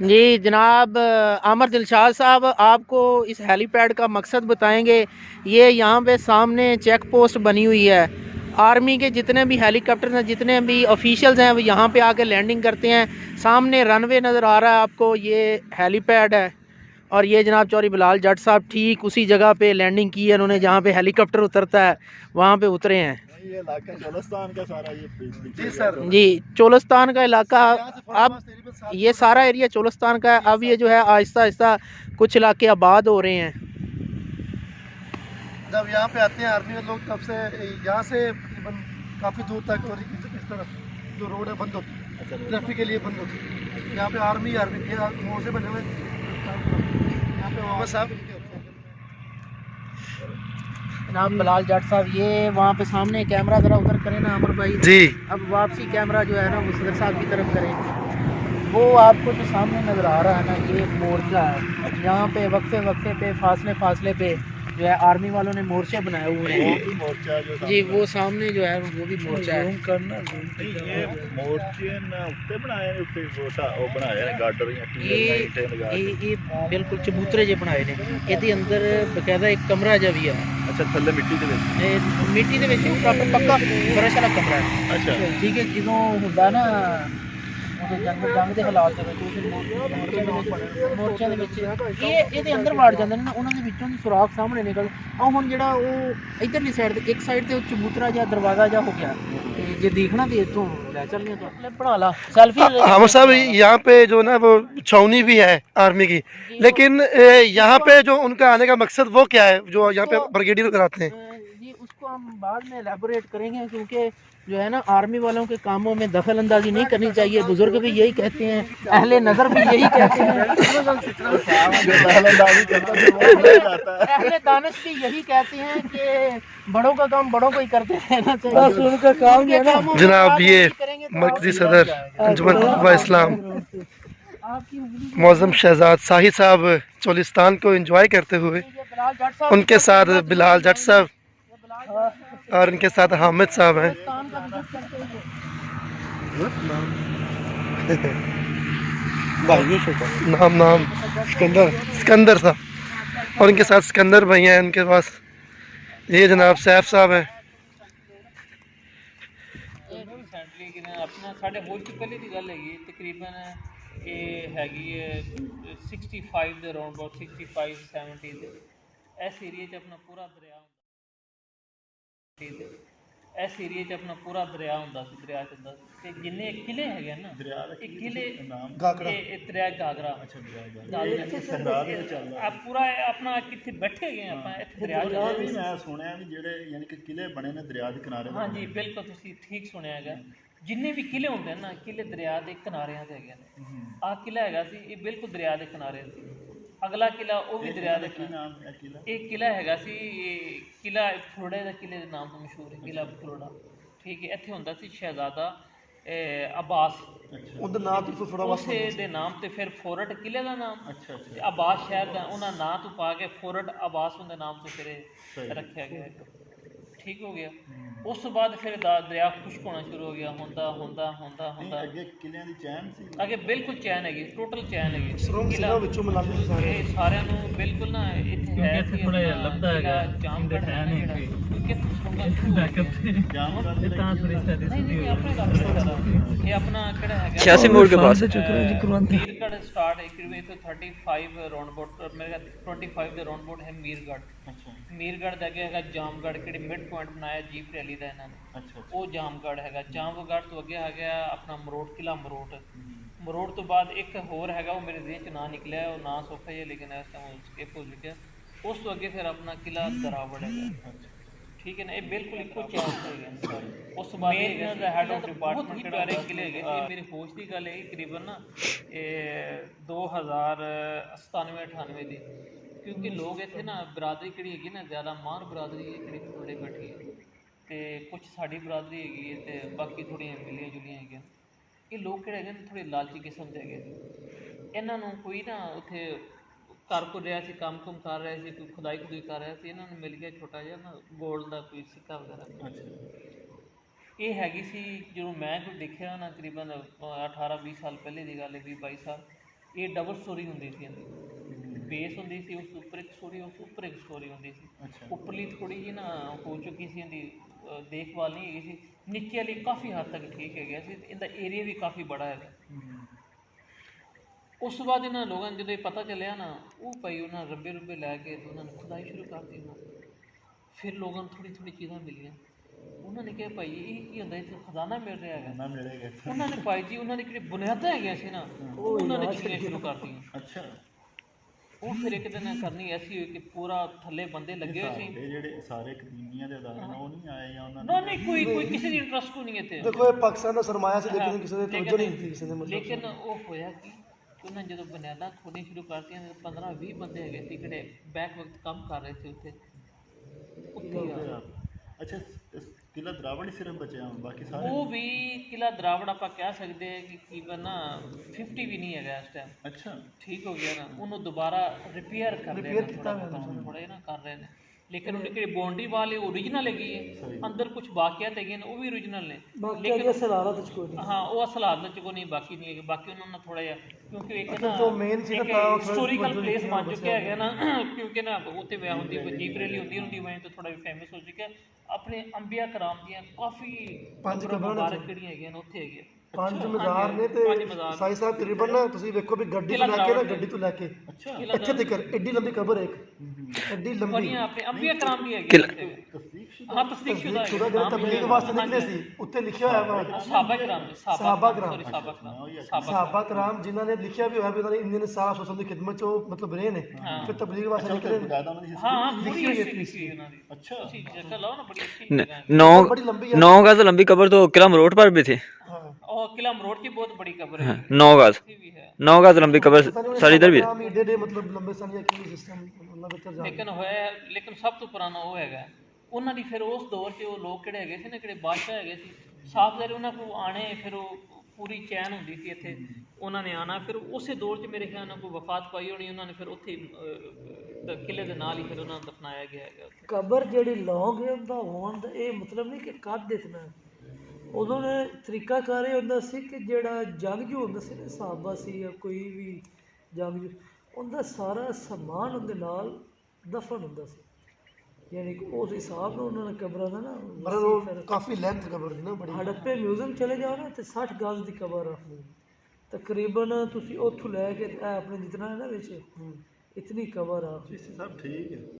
जी जनाब, आमर दिलशाद साहब आपको इस हेलीपैड का मकसद बताएंगे। ये यहाँ पे सामने चेक पोस्ट बनी हुई है। आर्मी के जितने भी हेलीकॉप्टर हैं, जितने भी ऑफिशियल्स हैं, वो यहाँ पे आके लैंडिंग करते हैं। सामने रनवे नज़र आ रहा है आपको, ये हेलीपैड है। और ये जनाब चौधरी बिलाल जट साहब ठीक उसी जगह पे लैंडिंग की है उन्होंने, जहाँ पे हेलीकॉप्टर उतरता है वहाँ पे उतरे हैं। ये इलाका चोलिस्तान का सारा ये जी सर, जी चोलिस्तान का इलाका। अब ये सारा एरिया चोलिस्तान का है। अब ये जो है आहिस्ता आहिस्ता कुछ इलाके आबाद हो रहे हैं। जब यहाँ पे आते हैं आर्मी के लोग तब से यहाँ से तकरीबन काफ़ी दूर तक और इस तरफ जो रोड है बंद होती है, ट्रैफिक के लिए बंद होती है। यहाँ पे आर्मी मोड़ से बने हुए यहाँ पे मोहम्मद साहब जनाब बिलाल जट साहब, ये वहाँ पे सामने कैमरा ज़रा उधर करें ना अमर भाई जी। अब वापसी कैमरा जो है ना वो सदर साहब की तरफ करें। वो आपको जो सामने नज़र आ रहा है ना, ये एक मोर्चा है। यहाँ पे वक्फे वक्फे पे फासले पे जो है आर्मी वालों ने मोर्चे बनाए हुए हैं। मोर्चा जो जी वो सामने जो है वो भी मोर्चा है। ये मोर्चे ना उत्ते बनाए ने उत्ते वो बनाए ने गार्डर या ये बिल्कुल चबूतरे जे बनाए ने। ਇਹਦੇ ਅੰਦਰ ਬਕਾਇਦਾ ਇੱਕ ਕਮਰਾ ਜਿਹਾ ਵੀ ਹੈ। अच्छा थल्ले मिट्टी दे विच ਇਹ ਮਿੱਟੀ ਦੇ ਵਿੱਚ ਪ੍ਰੋਪਰ ਪੱਕਾ ਫਰਸ਼ ਵਾਲਾ ਕਮਰਾ ਹੈ। अच्छा ਠੀਕ ਹੈ, ਜਦੋਂ ਹੁੰਦਾ ਨਾ ਉਹਦੇ ਜੰਗ ਦੇ ਹਾਲਾਤ ਦੇ ਵਿੱਚ ਉਸ ਮੋਰਚਿਆਂ ਦੇ ਵਿੱਚ ਇਹਦੇ ਅੰਦਰ ਵੜ ਜਾਂਦੇ ਨੇ ਨਾ, ਉਹਨਾਂ ਦੇ ਵਿੱਚੋਂ ਦੀ ਸੁਰਾਖ ਸਾਹਮਣੇ ਨਿਕਲ ਆ। ਹੁਣ ਜਿਹੜਾ ਉਹ ਇਧਰਲੀ ਸਾਈਡ ਤੇ ਇੱਕ ਸਾਈਡ ਤੇ ਉਹ ਚਬੂਤਰਾ ਜਾਂ ਦਰਵਾਜ਼ਾ ਜਾਂ ਹੋ ਗਿਆ, ਤੇ ਜੇ ਦੇਖਣਾ ਤੇ ਇੱਥੋਂ ਲੈ ਚੱਲਨੇ ਤਾਂ ਬਣਾ ला सेल्फी। हम साहब यहाँ पे जो ना वो छावनी भी है आर्मी की, लेकिन यहाँ पे जो उनका आने का मकसद वो क्या है जो यहाँ पे ब्रिगेडियर कराते हैं? जी उसको हम बाद में एलेबोरेट करेंगे, क्योंकि जो है ना आर्मी वालों के कामों में दखल अंदाजी नहीं करनी चाहिए। बुजुर्ग भी यही कहते हैं, अहले नज़र भी यही कहते हैं, अहले दानिश भी यही कहते हैं कि बड़ों का काम बड़ों को ही करते रहना चाहिए। उनका काम जो है ना जनाब ये मरकजी सदर अंजुमन तलबा इस्लाम मौज़म शहजाद शाही साहब चोलिस्तान को एंजॉय करते हुए, उनके साथ बिलाल जट साहब और इनके साथ हामिद साहब हैं। नाम सिकंदर साहब और इनके साथ सिकंदर भाई हैं। इनके पास ये जनाब सैफ साहब हैं। अपना साढ़े हो चुके की गल है तकरीबन ये हैगी 65 ਦੇ ਅਰਾਊਂਡ ਅਬਾਊਟ 65 70 ਦੇ ਇਸ ਏਰੀਆ 'ਚ ਆਪਣਾ ਪੂਰਾ ਦਰਿਆ ਇਸ ਏਰੀਆ 'ਚ ਆਪਣਾ ਪੂਰਾ ਦਰਿਆ ਹੁੰਦਾ ਸੀ, ਦਰਿਆ ਚੱਲਦਾ ਸੀ। ਤੇ ਜਿੰਨੇ ਕਿਲੇ ਹੈਗੇ ਨਾ ਇਹ ਕਿਲੇ ਇਹ ਦਰਿਆ ਗਾਗਰਾ ਆ ਪੂਰਾ ਆਪਣਾ ਕਿੱਥੇ ਬੈਠੇ ਗਏ ਆਪਾਂ ਇੱਥੇ ਦਰਿਆ ਵੀ ਮੈਂ ਸੁਣਿਆ ਵੀ ਜਿਹੜੇ ਯਾਨੀ ਕਿ ਕਿਲੇ ਬਣੇ ਨੇ ਦਰਿਆ ਦੇ ਕਿਨਾਰੇ। ਹਾਂਜੀ ਬਿਲਕੁਲ ਤੁਸੀਂ ਠੀਕ ਸੁਣਿਆ ਹੈਗਾ। ਜਿੰਨੇ ਵੀ ਕਿਲੇ ਹੁੰਦੇ ਨੇ ਨਾ, ਕਿਲੇ ਦਰਿਆ ਦੇ ਕਿਨਾਰਿਆਂ ਤੇ ਹੈਗੇ ਨੇ। ਆਹ ਕਿਲਾ ਹੈਗਾ ਸੀ, ਇਹ ਬਿਲਕੁਲ ਦਰਿਆ ਦੇ ਕਿਨਾਰੇ ਸੀ। ਅਗਲਾ ਕਿਲਾ ਉਹ ਵੀ ਦਰਿਆ ਦੇ ਕਿਨਾਰੇ। ਇਹ ਕਿਲਾ ਹੈਗਾ ਸੀ, ਇਹ ਕਿਲਾ ਫਲੋੜਾ ਦਾ ਕਿਲੇ ਦੇ ਨਾਮ ਤੋਂ ਮਸ਼ਹੂਰ ਹੈ, ਕਿਲਾ ਫਲੋੜਾ। ਠੀਕ ਹੈ, ਇੱਥੇ ਹੁੰਦਾ ਸੀ ਸ਼ਹਿਜ਼ਾਦਾ ਅਬਾਸ, ਉਹਦਾ ਨਾਮ ਤੋਂ ਥੋੜਾ ਉਸੇ ਦੇ ਨਾਮ ਤੇ ਫਿਰ ਫੋਰਟ ਕਿਲੇ ਦਾ ਨਾਮ ਤੇ ਅਬਾਸ ਸ਼ਹਿਰ ਦਾ ਉਹਨਾਂ ਨਾਂ ਤੋਂ ਪਾ ਕੇ ਫੋਰਟ ਅਬਾਸ ਉਹਦੇ ਨਾਮ ਤੋਂ ਫਿਰ ਰੱਖਿਆ ਗਿਆ। ठीक हो गया। उस तो बाद फिर दरिया खुश्क होना शुरू हो गया, होंदा अगे बिल्कुल चैन हैगी, टोटल चैन हैगी। ਇਹ ਸਾਰਿਆਂ ਨੂੰ ਬਿਲਕੁਲ ਨਾ ਇੱਥੇ ਹੈ ਕਿ ਥੋੜਾ ਜਿਹਾ ਲੱਭਦਾ ਹੈਗਾ ਜਾਮਗੜ ਹੈ ਨਹੀਂ ਕਿ ਬੈਕਅਪ ਤੇ ਜਾਮਗੜ ਤੇ ਤਾਂ ਥੋੜੀ ਸਟੈਟਿਸਟਿਕ ਨਹੀਂ ਆਪਣੇ ਗੱਲ ਇਹ ਆਪਣਾ ਕਿਹੜਾ ਹੈਗਾ 86 मोड़ के पास मीरगढ़ स्टार्ट है करीब तो 35 राउंड अबाउट मेरे 25 ਦੇ ਰਾਉਂਡ ਅਬਾउट है मीरगढ़। मीरगढ़ ਦੇ ਅੱਗੇ ਹੈਗਾ ਜਾਮਗੜ, ਕਿਹੜੀ ਮਿਡ ਪੁਆਇੰਟ ਬਣਾਇਆ ਜੀਪ ਰੈਲੀ ਦਾ ਇਹਨਾਂ ਨੇ, ਉਹ ਜਾਮਗੜ ਹੈਗਾ। ਜਾਮਗੜ ਤੋਂ ਅੱਗੇ ਹੈਗਾ ਆਪਣਾ ਮਰੋਟ, ਕਿਲਾ ਮਰੋਟ। ਮਰੋੜ ਤੋਂ ਬਾਅਦ ਇੱਕ ਹੋਰ ਹੈਗਾ, ਉਹ ਮੇਰੇ ਜ਼ਿਹਨ 'ਚ ਨਾਂ ਨਿਕਲਿਆ, ਉਹ ਨਾਂ ਸੌਖਾ ਹੀ ਹੈ ਲੇਕਿਨ ਇਸ ਟਾਈਮ ਸਕਿਪ ਹੋ ਚੁੱਕਿਆ। ਉਸ ਤੋਂ ਅੱਗੇ ਫਿਰ ਆਪਣਾ ਕਿਲਾ ਦਰਾਵੜ ਹੈਗਾ। ਠੀਕ ਹੈ ਨਾ, ਇਹ ਬਿਲਕੁਲ ਇੱਕੋ ਚੈਨ ਹੈਗੇ। ਉਸ ਤੋਂ ਬਾਅਦ ਮੇਨ ਹੈਡ ਆਫ ਡਿਪਾਰਟਮੈਂਟ ਪਿਆਰੇ ਕਿਲੇ ਹੈਗੇ। ਇਹ ਮੇਰੀ ਹੋਸ਼ ਦੀ ਗੱਲ ਹੈ ਤਕਰੀਬਨ ਨਾ ਇਹ 2097 98 ਦੀ, ਕਿਉਂਕਿ ਲੋਕ ਇੱਥੇ ਨਾ ਬਰਾਦਰੀ ਕਿਹੜੀ ਹੈਗੀ ਨਾ ਜ਼ਿਆਦਾ ਮਾਰ ਬਰਾਦਰੀ ਕਿਹੜੀ ਥੋੜੇ ਬੈਠੀ ਹੈ ਅਤੇ ਕੁਛ ਸਾਡੀ ਬਰਾਦਰੀ ਹੈਗੀ ਹੈ ਅਤੇ ਬਾਕੀ ਥੋੜ੍ਹੀਆਂ ਮਿਲੀਆਂ ਜੁਲੀਆਂ ਹੈਗੀਆਂ। ਇਹ ਲੋਕ ਕਿਹੜੇ ਹੈਗੇ ਨੇ ਥੋੜ੍ਹੇ ਲਾਲਚੀ ਕਿਸਮ ਦੇ ਹੈਗੇ। ਇਹਨਾਂ ਨੂੰ ਕੋਈ ਨਾ ਉੱਥੇ ਕਰ ਕੋ ਰਿਹਾ ਸੀ, ਕੰਮ ਕੁਮ ਕਰ ਰਹੇ ਸੀ, ਕੋਈ ਖੁਦਾਈ ਖੁਦਾਈ ਕਰ ਰਿਹਾ ਸੀ, ਇਹਨਾਂ ਨੂੰ ਮਿਲ ਗਿਆ ਛੋਟਾ ਜਿਹਾ ਨਾ ਗੋਲਡ ਦਾ ਕੋਈ ਸਿੱਕਾ ਵਗੈਰਾ। ਇਹ ਹੈਗੀ ਸੀ ਜਦੋਂ ਮੈਂ ਕੋਈ ਦੇਖਿਆ ਨਾ ਤਕਰੀਬਨ 18-20 ਸਾਲ ਪਹਿਲੇ ਦੀ ਗੱਲ ਹੈ, 20-22 ਸਾਲ। ਇਹ ਡਬਲ ਸਟੋਰੀ ਹੁੰਦੀ ਸੀ ਇਹਦੀ, ਬੇਸ ਹੁੰਦੀ ਸੀ, ਉਸ ਉੱਪਰ ਇੱਕ ਸਟੋਰੀ, ਉਸ ਉੱਪਰ ਇੱਕ ਸਟੋਰੀ ਹੁੰਦੀ ਸੀ। ਉੱਪਰਲੀ ਥੋੜ੍ਹੀ ਜਿਹੀ ਨਾ ਹੋ ਚੁੱਕੀ ਸੀ, ਇਹਦੀ ਦੇਖਭਾਲ ਨਹੀਂ ਹੈਗੀ ਸੀ। ਨੀਚੇ ਵਾਲੀ ਕਾਫੀ ਹੱਦ ਤੱਕ ਠੀਕ ਹੈਗਾ ਸੀ, ਇਹਦਾ ਏਰੀਆ ਵੀ ਕਾਫੀ ਬੜਾ ਹੈਗਾ। ਉਸ ਤੋਂ ਬਾਅਦ ਇਹਨਾਂ ਲੋਕਾਂ ਨੂੰ ਜਦੋਂ ਇਹ ਪਤਾ ਚੱਲਿਆ ਨਾ, ਉਹ ਭਾਈ ਉਹਨਾਂ ਰੱਬੇ ਰੁੱਬੇ ਲੈ ਕੇ ਤੇ ਉਹਨਾਂ ਨੇ ਖੁਦਾਈ ਸ਼ੁਰੂ ਕਰਤੀ। ਫਿਰ ਲੋਕਾਂ ਨੂੰ ਥੋੜ੍ਹੀ ਥੋੜ੍ਹੀ ਚੀਜ਼ਾਂ ਮਿਲੀਆਂ। ਉਹਨਾਂ ਨੇ ਕਿਹਾ ਭਾਈ ਇਹ ਕੀ ਹੁੰਦਾ, ਇੱਥੇ ਖਜ਼ਾਨਾ ਮਿਲ ਰਿਹਾ ਹੈਗਾ। ਉਹਨਾਂ ਨੇ ਭਾਈ ਜੀ ਉਹਨਾਂ ਦੀ ਜਿਹੜੀ ਬੁਨਿਆਦਾਂ ਹੈਗੀਆਂ ਸੀ ਨਾ, ਉਹਨਾਂ ਨੇ ਚੀਜ਼ਾਂ ਸ਼ੁਰੂ ਕਰਤੀਆਂ। ਅੱਛਾ, ਉਹ ਫਿਰ ਇੱਕ ਦਿਨ ਕਰਨੀ ਐਸੀ ਹੋਈ ਕਿ ਪੂਰਾ ਥੱਲੇ ਬੰਦੇ ਲੱਗੇ ਹੋਏ ਸੀ। ਜਿਹੜੇ ਸਾਰੇ ਕਦੀਮੀਆਂ ਦੇ ਅਦਾਰੇ ਨੇ ਉਹ ਨਹੀਂ ਆਏ ਜਾਂ ਉਹਨਾਂ ਨਾ ਨਹੀਂ, ਕੋਈ ਕਿਸੇ ਦੀ ਇੰਟਰਸਟ ਕੋਈ ਨਹੀਂ ਇੱਥੇ। देखो ये पाकिस्तान का सरमाया से लेकिन किसी ने तवज्जो नहीं दी किसी ने मतलब ਲੇਕਿਨ ਉਹ ਹੋਇਆ ਕਿ ਉਹਨਾਂ ਜਦੋਂ ਬੁਨਿਆਦਾਂ ਖੋਲ੍ਹਣੀਆਂ ਸ਼ੁਰੂ ਕਰਤੀਆਂ, 15-20 ਬੰਦੇ ਹੈਗੇ ਸੀ ਜਿਹੜੇ ਬੈਕ ਵਕਤ ਕੰਮ ਕਰ ਰਹੇ ਸੀ ਉੱਥੇ। ਅੱਛਾ, ਕਿਲਾ ਦਰਾਵੜ ਹੀ ਸਿਰਫ ਬਚਿਆ, ਬਾਕੀ ਸਾਰੇ ਉਹ ਵੀ ਕਿਲਾ ਦਰਾਵੜ ਆਪਾਂ ਕਹਿ ਸਕਦੇ ਹਾਂ ਕਿ ਤਕਰੀਬਨ ਨਾ 50 ਵੀ ਨਹੀਂ ਹੈਗਾ ਇਸ ਟਾਈਮ। ਅੱਛਾ, ਠੀਕ ਹੋ ਗਿਆ ਨਾ, ਉਹਨੂੰ ਦੁਬਾਰਾ ਰਿਪੇਅਰ ਕਰ ਰਹੇ ਨੇ, ਥੋੜਾ ਜਿਹਾ ਨਾ ਕਰ ਰਹੇ ਨੇ। ਲੇਕਿਨ ਉਹਦੀ ਜਿਹੜੀ ਬਾਉਂਡਰੀ ਵਾਲ ਹੈ ਓਰੀਜਨਲ ਹੈਗੀ ਹੈ, ਅੰਦਰ ਕੁਝ ਬਾਕੀਆਤ ਹੈਗੇ ਨੇ ਉਹ ਵੀ ਓਰੀਜਨਲ ਨੇ, ਲੇਕਿਨ ਹਾਂ ਉਹ ਅਸਲ ਹਾਲਤ ਚ ਕੋਈ ਨਹੀਂ, ਬਾਕੀ ਨਹੀਂ ਹੈਗੇ। ਬਾਕੀ ਉਹਨਾਂ ਨਾਲ ਥੋੜਾ ਜਿਹਾ ਕਿਉਂਕਿ ਇੱਕ ਨਾ ਹਿਸਟੋਰੀਕਲ ਪਲੇਸ ਬਣ ਚੁੱਕਿਆ ਹੈਗਾ ਨਾ, ਕਿਉਂਕਿ ਨਾ ਉੱਥੇ ਵਿਆਹ ਹੁੰਦੀ, ਵਜੀਬ ਰੈਲੀ ਹੁੰਦੀ, ਉਹਦੀ ਵਜ੍ਹਾ ਤੋਂ ਥੋੜਾ ਫੇਮਸ ਹੋ ਚੁੱਕਿਆ। ਆਪਣੇ ਅੰਬੀਆ ਕਰਾਮ ਦੀਆਂ ਕਾਫੀ ਮੁਬਾਰਕ ਜਿਹੜੀਆਂ ਹੈਗੀਆਂ ਨੇ ਉੱਥੇ ਹੈਗੀਆਂ। 5 ਮਜ਼ਾਰ ਨੇ ਤੇ ਸਾਈ ਸਾਹਿਬ ਤਕਰੀਬਨ ਨਾ ਤੁਸੀਂ ਵੇਖੋ ਵੀ ਗੱਡੀ ਤੋਂ ਲੈ ਕੇ ਨਾ, ਗੱਡੀ ਤੋਂ ਲੈ ਕੇ ਇੱਥੇ ਤੱਕ ਐਡੀ ਲੰਬੀ ਕਬਰ ਹੈ, ਇੱਕ ਐਡੀ ਲੰਬੀ ਆਪਣੇ ਅੰਬੀਆ ਕਰਾਮ ਦੀ ਹੈਗੀ। ਹਾਂ, ਤਸਦੀਕਸ਼ੁਦਾ ਹੈ, ਜਿਹੜਾ ਤਬਲੀਗ ਵਾਸਤੇ ਨਿਕਲੇ ਸੀ ਉੱਥੇ ਲਿਖਿਆ ਹੋਇਆ ਵਾ ਸਾਹਬਾ ਕਰਾਮ, ਸਾਹਬਾ ਕਰਾਮ ਜਿਨ੍ਹਾਂ ਨੇ ਲਿਖਿਆ ਵੀ ਹੋਇਆ ਵੀ ਉਹਨਾਂ ਨੇ ਇੰਨੇ ਸਾਲ ਹੁਸਨ ਦੀ ਖਿਦਮਤ ਚ ਉਹ ਮਤਲਬ ਰਹੇ ਨੇ, ਫਿਰ ਤਬਲੀਗ ਵਾਸਤੇ ਨਿਕਲੇ। ਹਾਂ, ਬੜੀ ਅੱਛੀ ਸੀ ਉਹਨਾਂ ਦੀ। अच्छा, ਤੁਸੀਂ ਜਗ੍ਹਾ ਲਾਓ ਨਾ, ਬੜੀ ਅੱਛੀ जगह है। बड़ी लंबी है। 9 गज लंबी कब्र तो किला मरोड़ पर भी थे। और किला मरोड़ की बहुत बड़ी कब्र है, 9 गज भी है। 9 गज लंबी कब्र सारी इधर भी है। डेढ़ मतलब लंबे साल की सिस्टम मतलब बेहतर जा ਲੇਕਿਨ ਹੋਇਆ, ਲੇਕਿਨ ਸਭ ਤੋਂ ਪੁਰਾਣਾ ਉਹ ਹੈਗਾ ਉਹਨਾਂ ਦੀ। ਫਿਰ ਉਸ ਦੌਰ 'ਚ ਉਹ ਲੋਕ ਕਿਹੜੇ ਹੈਗੇ ਸੀ ਨਾ, ਕਿਹੜੇ ਬਾਦਸ਼ਾਹ ਹੈਗੇ ਸੀ, ਸਾਫਦਾਰ ਉਹਨਾਂ ਕੋਲ ਆਣੇ, ਫਿਰ ਉਹ ਪੂਰੀ ਚੈਨ ਹੁੰਦੀ ਸੀ ਇੱਥੇ ਉਹਨਾਂ ਨੇ ਆਣਾ। ਫਿਰ ਉਸੇ ਦੌਰ 'ਚ ਮੇਰੇ ਖਿਆਲ ਨਾਲ ਕੋਈ ਵਫਾਤ ਪਾਈ ਹੋਣੀ ਉਹਨਾਂ ਨੇ, ਫਿਰ ਉੱਥੇ ਕਿਲੇ ਦੇ ਨਾਲ ਹੀ ਫਿਰ ਉਹਨਾਂ ਨੂੰ ਦਫਨਾਇਆ ਗਿਆ ਹੈਗਾ ਉੱਥੇ। ਕਬਰ ਜਿਹੜੀ ਲੌਂਗ ਹੈ ਉਹਦਾ ਹੋਣ ਦਾ ਇਹ ਮਤਲਬ ਨਹੀਂ ਕਿ ਕੱਦ ਦਿੱਤਣਾ, ਉਦੋਂ ਨੇ ਤਰੀਕਾ ਕਰ ਇਹ ਹੁੰਦਾ ਸੀ ਕਿ ਜਿਹੜਾ ਜੰਗਜੂ ਹੁੰਦਾ ਸੀ ਨਾ, ਸਾਹਬਾ ਸੀ ਜਾਂ ਕੋਈ ਵੀ ਜੰਗਜੂ, ਉਹਦਾ ਸਾਰਾ ਸਮਾਨ ਉਹਦੇ ਨਾਲ ਦਫਨ ਹੁੰਦਾ ਸੀ। यानी कि उस हिसाब से उन्होंने कब्र का ना मतलब काफी लेंथ कबर थी ना बड़ी। हड़प्पे म्यूजियम चले जाओ ना तो 60 गज की कबर रखनी तकरीबन, तुसी उथों लैके अपने जितना है ना विच इतनी कबर आ। सब ठीक है।